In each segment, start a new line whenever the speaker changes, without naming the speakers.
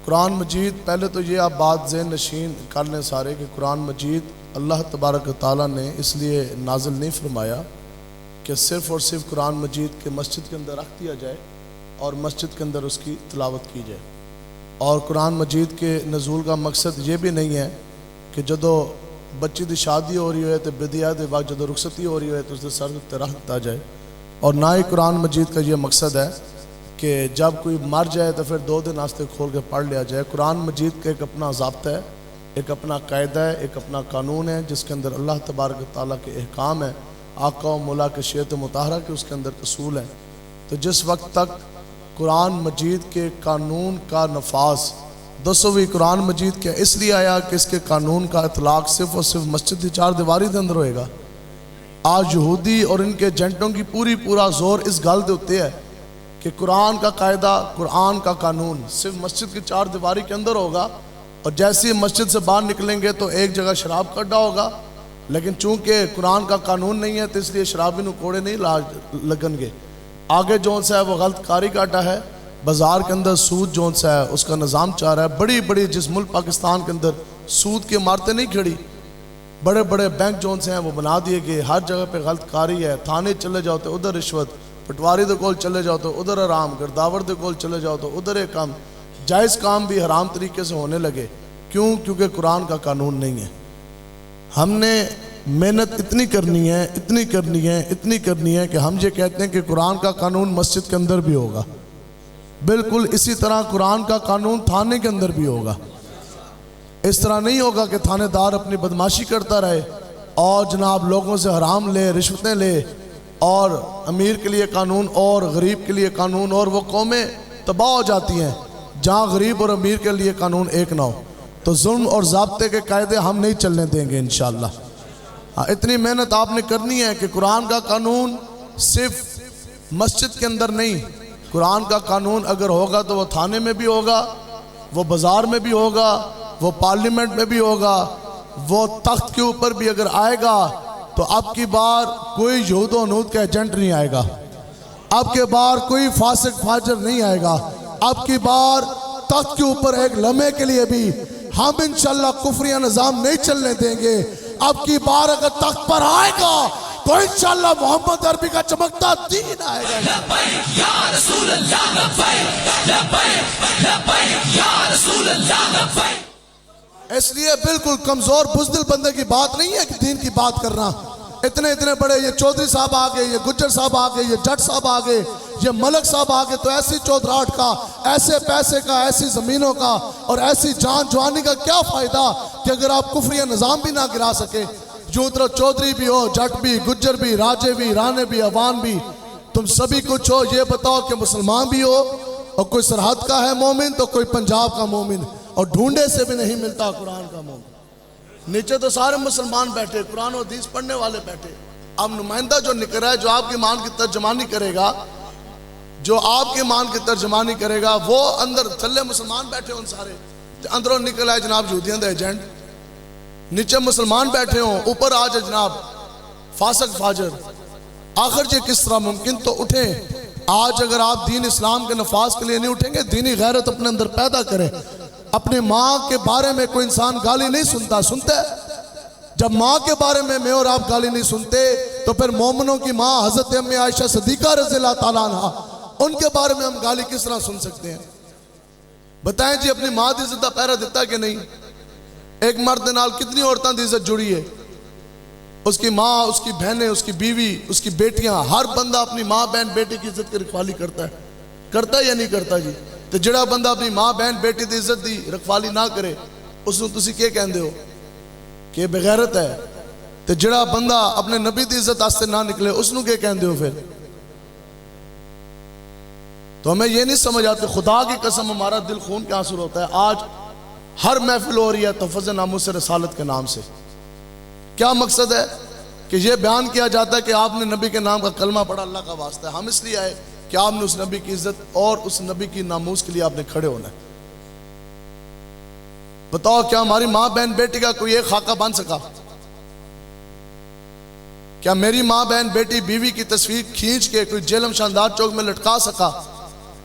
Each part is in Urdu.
قرآن مجید، پہلے تو یہ آپ بات ذہن نشین کر لیں سارے کہ قرآن مجید اللہ تبارک و تعالیٰ نے اس لیے نازل نہیں فرمایا کہ صرف اور صرف قرآن مجید کے مسجد کے اندر رکھ دیا جائے اور مسجد کے اندر اس کی تلاوت کی جائے. اور قرآن مجید کے نزول کا مقصد یہ بھی نہیں ہے کہ جدو بچی دی شادی ہو رہی ہوئے تو بدیا دے وقت جدو رخصتی ہو رہی ہوئے تو اس دے سر تے رکھ دیا جائے. اور نہ ہی قرآن مجید کا یہ مقصد ہے کہ جب کوئی مر جائے تو پھر 2 دن واسطے کھول کے پڑھ لیا جائے. قرآن مجید کا ایک اپنا ضابطہ ہے، ایک اپنا قاعدہ ہے، ایک اپنا قانون ہے جس کے اندر اللہ تبارک و تعالیٰ کے احکام ہیں، آقا و مولا کے شریعت مطہرہ کے اس کے اندر اصول ہیں. تو جس وقت تک قرآن مجید کے قانون کا نفاذ، دسویں قرآن مجید کیا اس لیے آیا کہ اس کے قانون کا اطلاق صرف اور صرف مسجد کی 4 دیواری کے اندر ہوئے گا. آج یہودی اور ان کے ایجنٹوں کی پورا زور اس گل دے ہوتے ہے کہ قرآن کا قاعدہ، قرآن کا قانون صرف مسجد کی 4 دیواری کے اندر ہوگا، اور جیسے مسجد سے باہر نکلیں گے تو ایک جگہ شراب کڈا ہوگا، لیکن چونکہ قرآن کا قانون نہیں ہے تو اس لیے شرابی نو کوڑے نہیں لگن گے. آگے جون سا ہے وہ غلط کاری کاٹا ہے، بازار کے اندر سود جون سا ہے اس کا نظام چاہ رہا ہے. بڑی جس ملک پاکستان کے اندر سود کی عمارتیں نہیں کھڑی، بڑے بینک جون سے ہیں وہ بنا دیے گئے. ہر جگہ پہ غلط کاری ہے، تھانے چلے جاؤ تو ادھر رشوت، پٹواری دے کول چلے جاؤ تو ادھر حرام، گرداور دے کول چلے جاؤ تو ادھر ایک کام، جائز کام بھی حرام طریقے سے ہونے لگے. کیونکہ قرآن کا قانون نہیں ہے. ہم نے محنت اتنی کرنی ہے کہ ہم یہ کہتے ہیں کہ قرآن کا قانون مسجد کے اندر بھی ہوگا، بالکل اسی طرح قرآن کا قانون تھانے کے اندر بھی ہوگا. اس طرح نہیں ہوگا کہ تھانے دار اپنی بدماشی کرتا رہے اور جناب لوگوں سے حرام لے، رشوتیں لے، اور امیر کے لیے قانون اور غریب کے لیے قانون، اور وہ قومیں تباہ ہو جاتی ہیں جہاں غریب اور امیر کے لیے قانون ایک نہ ہو. تو ظلم اور ضابطے کے قاعدے ہم نہیں چلنے دیں گے انشاءاللہ. اتنی محنت آپ نے کرنی ہے کہ قرآن کا قانون صرف مسجد کے اندر نہیں، قرآن کا قانون اگر ہوگا تو وہ تھانے میں بھی ہوگا، وہ بازار میں بھی ہوگا، وہ پارلیمنٹ میں بھی ہوگا، وہ تخت کے اوپر بھی اگر آئے گا تو اب کی بار کوئی یہود و نود کا ایجنٹ نہیں آئے گا، اب کی بار کوئی فاسق فاجر نہیں آئے گا. اب کی بار تخت کے اوپر ایک لمحے کے لیے بھی ہم انشاءاللہ کفریہ نظام نہیں چلنے دیں گے. اب کی بار اگر تخت پر آئے گا تو انشاءاللہ محمد عربی کا چمکتا دین آئے گا.
لبیک یا رسول اللہ، لبیک لبیک یا رسول اللہ لبیک.
اس لیے بالکل کمزور بزدل بندے کی بات نہیں ہے کہ دین کی بات کرنا. اتنے بڑے یہ چودھری صاحب آگئے، یہ گجر صاحب آگئے، یہ جٹ صاحب آگئے، یہ ملک صاحب آگئے، تو ایسی چودراہٹ کا، ایسے پیسے کا، ایسی زمینوں کا اور ایسی جان جوانی کا کیا فائدہ کہ اگر آپ کفریہ نظام بھی نہ گرا سکے. جو طرح چودھری بھی ہو، جٹ بھی، گجر بھی، راجے بھی، رانے بھی، عوان بھی، تم سبھی کچھ ہو. یہ بتاؤ کہ مسلمان بھی ہو اور کوئی سرحد کا ہے مومن تو کوئی پنجاب کا مومن، اور ڈھونڈے سے بھی نہیں ملتا قرآن کا مومن. نیچے تو سارے مسلمان بیٹھے، قرآن و حدیث پڑھنے والے بیٹھے. اب نمائندہ جو نکل رہا ہے، جو آپ کی ایمان کی ترجمانی کرے گا، جو آپ کی ایمان کی ترجمانی کرے گا، وہ اندر تھلے مسلمان بیٹھے ان سارے، اندروں نکل آئے جناب یہودیاں دا ایجنٹ. نیچے مسلمان بیٹھے ہوں، اوپر آ جائے جناب فاسق فاجر. آخر یہ کس طرح ممکن؟ تو اٹھیں. آج اگر آپ دین اسلام کے نفاذ کے لیے نہیں اٹھیں گے، دینی غیرت اپنے اندر پیدا کریں. اپنی ماں کے بارے میں کوئی انسان گالی نہیں سنتا ہے. جب ماں کے بارے میں اور آپ گالی نہیں سنتے تو پھر مومنوں کی ماں حضرت امی عائشہ صدیقہ رضی اللہ تعالیٰ عنہ، ان کے بارے میں ہم گالی کس طرح سن سکتے ہیں؟ بتائیں جی، اپنی ماں دی عزت دا پہرا دیتا کہ نہیں؟ ایک مرد نال کتنی عورتوں دی عزت جڑی ہے، اس کی ماں، اس کی بہنیں، اس کی بیوی، اس کی بیٹیاں. ہر بندہ اپنی ماں بہن بیٹی کی عزت کی رکھوالی کرتا ہے یا نہیں کرتا جی؟ تو جڑا بندہ اپنی ماں بہن بیٹی دی عزت دی رکھوالی نہ کرے اس نے تسی کیا کہندے ہو کہ بغیرت ہے؟ تو جڑا بندہ اپنے نبی دی عزت آستے نہ نکلے اس نے کیا کہندے ہو پھر؟ تو ہمیں یہ نہیں سمجھ آتے. خدا کی قسم ہمارا دل خون کے آنسو ہوتا ہے. آج ہر محفل ہو رہی ہے تفضل ناموس رسالت کے نام سے. کیا مقصد ہے؟ کہ یہ بیان کیا جاتا ہے کہ آپ نے نبی کے نام کا کلمہ پڑھا، اللہ کا واسطہ ہے. ہم اس لیے آئے کہ آپ نے اس نبی کی عزت اور اس نبی کی ناموس کے لیے آپ نے کھڑے ہونا ہے. بتاؤ کیا ہماری ماں بہن بیٹی کا کوئی ایک خاکہ بن سکا؟ کیا میری ماں بہن بیٹی بیوی کی تصویر کھینچ کے کوئی جیلم شاندار چوک میں لٹکا سکا؟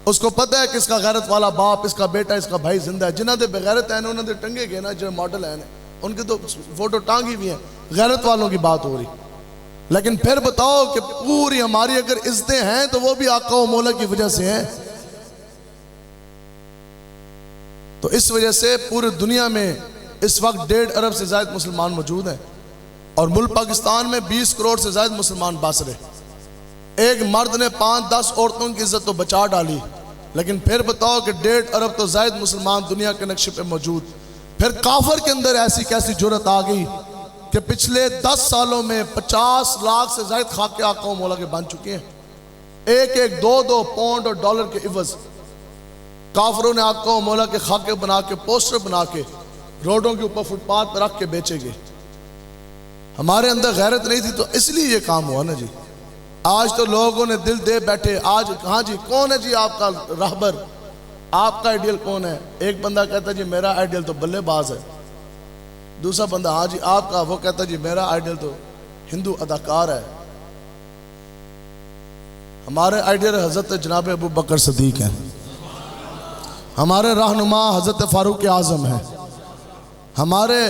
اس کو پتہ ہے کہ اس کا غیرت والا باپ، اس کا بیٹا، اس کا بھائی زندہ ہے. جنہاں دے بغیرت ہیں انہوں نے ٹنگے گئے نا، جو ماڈل ہیں ان کے تو فوٹو ٹانگی بھی ہیں، غیرت والوں کی بات ہو رہی. لیکن پھر بتاؤ کہ پوری ہماری اگر عزتیں ہیں تو وہ بھی آقا و مولا کی وجہ سے ہیں. تو اس وجہ سے پوری دنیا میں اس وقت 1.5 ارب سے زائد مسلمان موجود ہیں، اور ملک پاکستان میں 20 کروڑ سے زائد مسلمان باس رہے. ایک مرد نے 5-10 عورتوں کی عزت تو بچا ڈالی، لیکن پھر بتاؤ کہ 1.5 ارب تو زائد مسلمان دنیا کے نقشے پہ موجود. پھر کافر کے اندر ایسی کیسی جرت آ گئی کہ پچھلے 10 سالوں میں 50 لاکھ سے زائد خاکے آقا و مولا کے بن چکے ہیں. ایک 2 پاؤنڈ اور ڈالر کے عوض کافروں نے آقا و مولا کے خاکے بنا کے، پوسٹر بنا کے روڈوں کے اوپر فٹ پاتھ پہ رکھ کے بیچے گئے. ہمارے اندر غیرت نہیں تھی تو اس لیے یہ کام ہوا نا جی. آج تو لوگوں نے دل دے بیٹھے. آج ہاں جی کون ہے جی آپ کا رہبر، آپ کا آئیڈیل کون ہے؟ ایک بندہ کہتا ہے جی میرا آئیڈیل تو بلے باز ہے. دوسرا بندہ ہاں جی آپ کا، وہ کہتا ہے جی میرا آئیڈیل تو ہندو اداکار ہے. ہمارے آئیڈیل حضرت جناب ابو بکر صدیق ہیں، ہمارے رہنما حضرت فاروق اعظم ہیں، ہمارے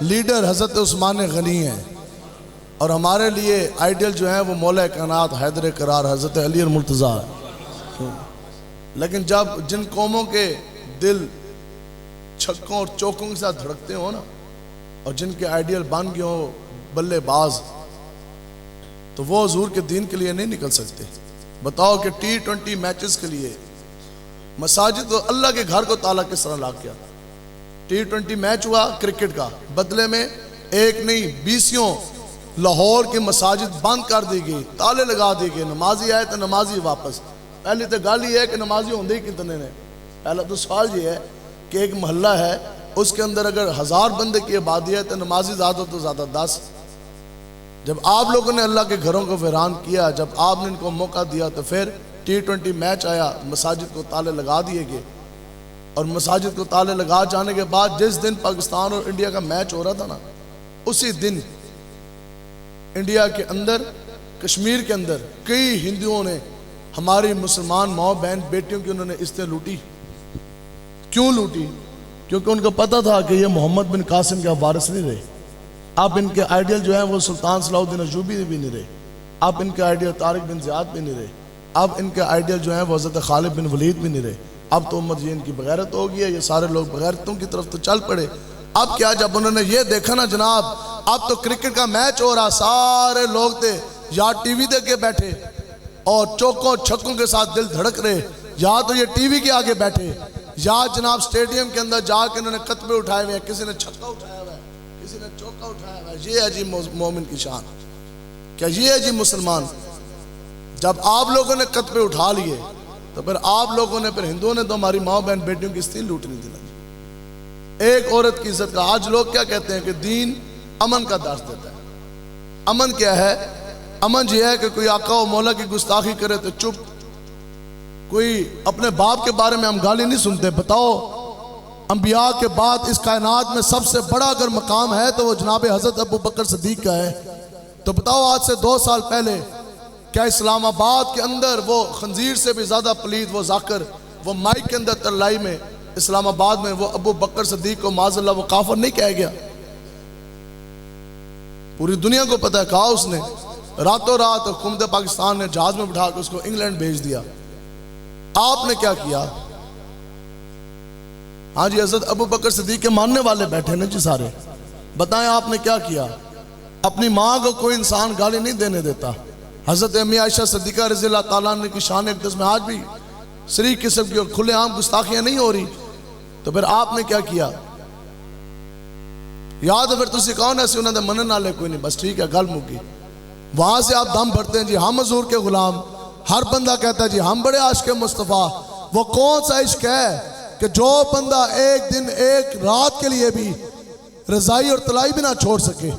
لیڈر حضرت عثمان غنی ہیں، اور ہمارے لیے آئیڈیل جو ہیں وہ مولا کائنات حیدر قرار حضرت علی المرتضیٰ. لیکن جب جن قوموں کے دل چھکوں اور چوکوں کے ساتھ دھڑکتے ہوں نا، اور جن کے آئیڈیل بن گئے ہوں بلے باز، تو وہ حضور کے دین کے لیے نہیں نکل سکتے. بتاؤ کہ T20 میچز کے لیے مساجد کو، اللہ کے گھر کو تالا کس طرح لاگ گیا. T20 میچ ہوا کرکٹ کا، بدلے میں ایک نہیں 20 لاہور کی مساجد بند کر دی گئی، تالے لگا دی گئے. نمازی آئے تو نمازی واپس. پہلی تو گل یہ ہے کہ نمازی ہوندے ہی کتنے نے. پہلا تو سوال یہ ہے کہ ایک محلہ ہے، اس کے اندر اگر 1000 بندے کی آبادی ہے تو نمازی زیادہ تو زیادہ 10. جب آپ لوگوں نے اللہ کے گھروں کو ویران کیا، جب آپ نے ان کو موقع دیا، تو پھر T20 میچ آیا، مساجد کو تالے لگا دیے گئے. اور مساجد کو تالے لگا جانے کے بعد جس دن پاکستان اور انڈیا کا میچ ہو رہا تھا نا، اسی دن انڈیا کے اندر، کشمیر کے اندر کئی ہندوؤں نے ہماری مسلمان ماں بہن بیٹیوں کی انہوں نے عزتیں لوٹی. کیوں لوٹی؟ کیونکہ ان کو پتہ تھا کہ یہ محمد بن قاسم کا وارث نہیں رہے. اب ان کے آئیڈیل جو ہیں وہ سلطان صلاح الدین ایوبی بھی نہیں رہے. اب ان کے آئیڈیل طارق بن زیاد بھی نہیں رہے. اب ان کے آئیڈیل جو ہیں وہ حضرت خالد بن ولید بھی نہیں رہے. اب تو امت یہ ان کی بغیرت ہو گئی ہے، یہ سارے لوگ بغیرتوں کی طرف تو چل پڑے. اب کیا، جب انہوں نے یہ دیکھا نا جناب اب تو کرکٹ کا میچ ہو رہا، سارے لوگ تھے یا ٹی وی دیکھ کے بیٹھے اور چوکوں چھکوں کے ساتھ دل دھڑک رہے، یا تو یہ ٹی وی کے آگے بیٹھے، یا جناب سٹیڈیم کے اندر جا کے انہوں نے کتبے اٹھائے ہوئے ہیں. کسی نے چھکا اٹھایا ہوا ہے، کسی نے چوکا اٹھایا ہوا ہے. یہ ہے جی مومن کی شان. کیا یہ ہے جی مسلمان؟ جب آپ لوگوں نے کتبے اٹھا لیے تو پھر آپ لوگوں نے، پھر ہندوؤں نے تو ہماری ماں بہن بیٹیوں کی عزتیں لوٹنی تھی. ایک عورت کی عزت کا آج لوگ کیا کہتے ہیں کہ دین امن کا درس دیتا ہے. امن کیا ہے؟ امن یہ ہے کہ کوئی آقا و مولا کی گستاخی کرے تو چپ. کوئی اپنے باپ کے بارے میں ہم گالی نہیں سنتے. بتاؤ انبیاء کے بعد اس کائنات میں سب سے بڑا اگر مقام ہے تو وہ جناب حضرت ابو بکر صدیق کا ہے. تو بتاؤ آج سے 2 سال پہلے کیا اسلام آباد کے اندر وہ خنزیر سے بھی زیادہ پلید وہ ذاکر وہ مائک کے اندر ترلائی میں اسلام آباد میں وہ ابو بکر صدیق کو معاذ اللہ وہ کافر نہیں کہہ گیا؟ پوری دنیا کو پتہ ہے. کہا اس نے راتوں رات حکومت پاکستان نے جہاز میں بٹھا کے اس کو انگلینڈ بھیج دیا. آپ نے کیا کیا؟ ہاں جی حضرت ابو بکر صدیق کے ماننے والے بیٹھے نا جی سارے. بتائیں آپ نے کیا کیا؟ اپنی ماں کو کوئی انسان گالی نہیں دینے دیتا. حضرت امی عائشہ صدیقہ رضی اللہ تعالیٰ عنہ کی شان اقدس میں آج بھی سری قسم کی اور کھلے عام گستاخیاں نہیں ہو رہی. تو پھر آپ نے کیا کیا؟ یاد ہے پھر تسی کون ایسے انہوں نے منن والے کوئی نہیں، بس ٹھیک ہے گل مکی. وہاں سے آپ دم بھرتے ہیں جی ہم حضور کے غلام. ہر بندہ کہتا ہے جی ہم بڑے عاشق مصطفیٰ. وہ کون سا عشق ہے کہ جو بندہ ایک دن ایک رات کے لیے بھی رضائی اور طلائی بھی نہ چھوڑ سکے؟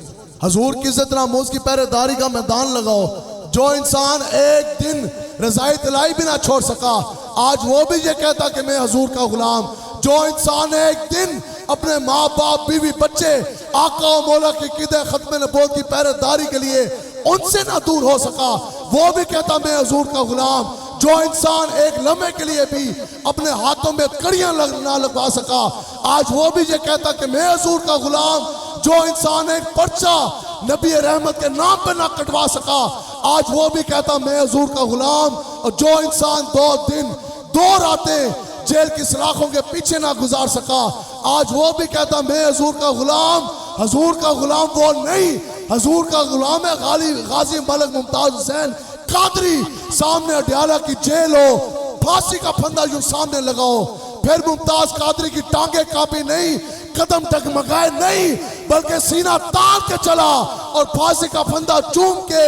حضور کی عزت ناموز کی پہرے داری کا میدان لگاؤ. جو انسان ایک دن رضائی طلائی بھی نہ چھوڑ سکا آج وہ بھی یہ کہتا کہ میں حضور کا غلام. جو انسان ایک دن اپنے ماں باپ بیوی بچے آقا و مولا کی قید ختم نبوت کی پہرے داری کے لیے ان سے نہ دور ہو سکا وہ بھی کہتا میں حضور کا غلام. جو انسان ایک لمحے کے لیے بھی اپنے ہاتھوں میں کڑیاں نہ لگوا سکا، آج وہ بھی یہ کہتا کہ میں حضور کا غلام۔ جو انسان ایک پرچہ نبی رحمت کے نام پہ نہ کٹوا سکا، آج وہ بھی کہتا میں حضور کا غلام۔ اور جو انسان 2 دن 2 راتیں جیل کی سلاخوں کے پیچھے نہ گزار سکا، آج وہ بھی کہتا میں حضور کا غلام۔ حضور کا غلام وہ نہیں، حضور کا غلام ہے غازی ملک ممتاز حسین قادری۔ سامنے اڈیالہ کی جیل ہو، پھانسی کا پھندا یوں سامنے لگاؤ، پھر ممتاز قادری کی ٹانگیں کانپی نہیں، قدم ڈگمگائے نہیں، بلکہ سینہ تان کے چلا اور پھانسی کا پھندا چوم کے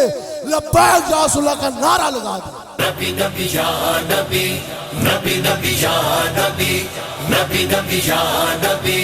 لبیک یا رسول اللہ کا نعرہ لگا دیا۔
نبی نبی یا نبی، نبی نبی یا نبی، نبی نبی یا نبی۔